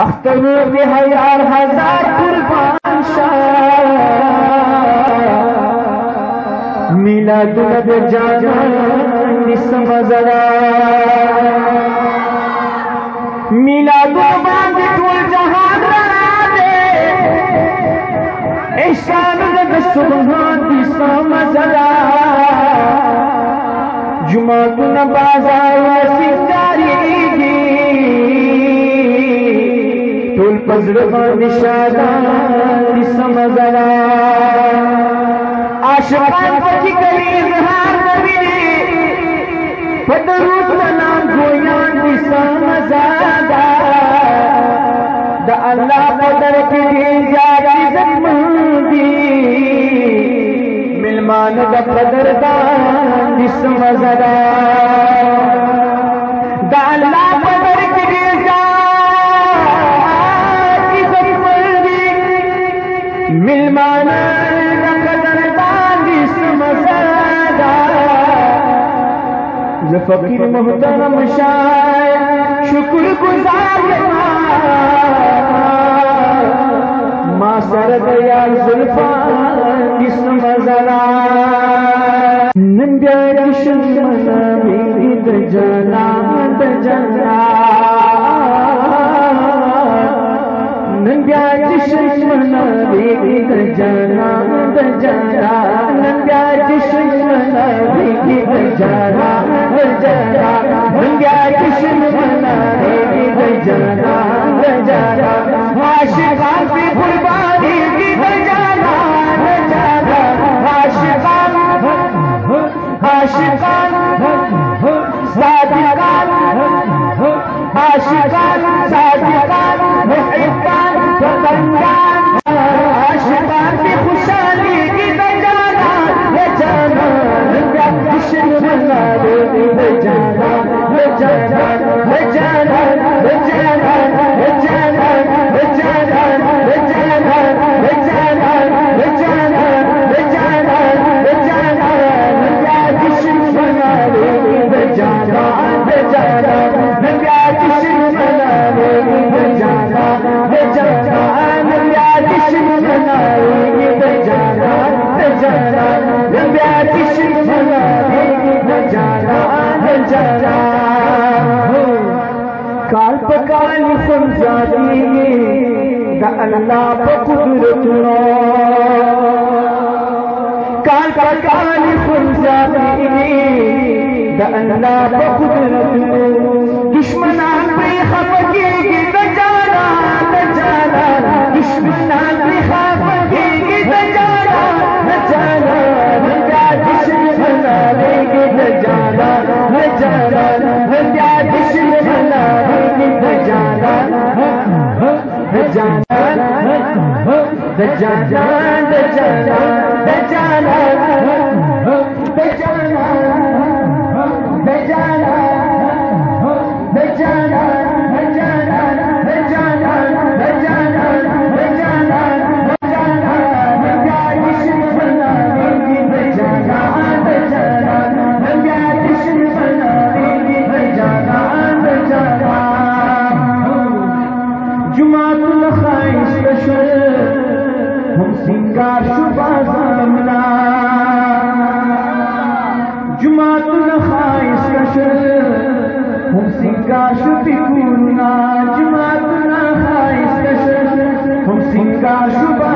अख्तर बेहयार हजार कुर्बान शाह मिला दुलब जान समझरा मिला दुबान टोल जहान दे एहसान सुबहान समझरा जुमा बाजार सिंगारी टोल पजरबा निशादा समझरा आशिकान की करी इजहार नबी फदरूप नाम गोयान समझदा द अल्लाह पदर की जाती जन्मदी मिलमान द पदरदान समझदा द अल्लाह पदर की जाती जन्मदी मिलमान फकीर मोहतरम शाह शुक्र गुजार माँ सरदया जुल्फा समझरा नंगा दुश्मन द जना नंगा दुश्मन द जना नंगा दुश्मन द जना नंगा दुश्मन द जना आशिकान की कुर्बानी की जाना आशिकान सादिकान आशिकान सादिकान मुहिब्बान फतंगान आशिकान की खुशहाली की जाना नंगा दुश्मन द जाना काली समझादी द अल्लाह कुदरतनो काली समझादी द अल्लाह कुदरतनो दुश्मनान पे खफगी द जाना दुश्मनान पे खफगी द जाना नंगा दुश्मन द जाना नंगा दुश्मन Singa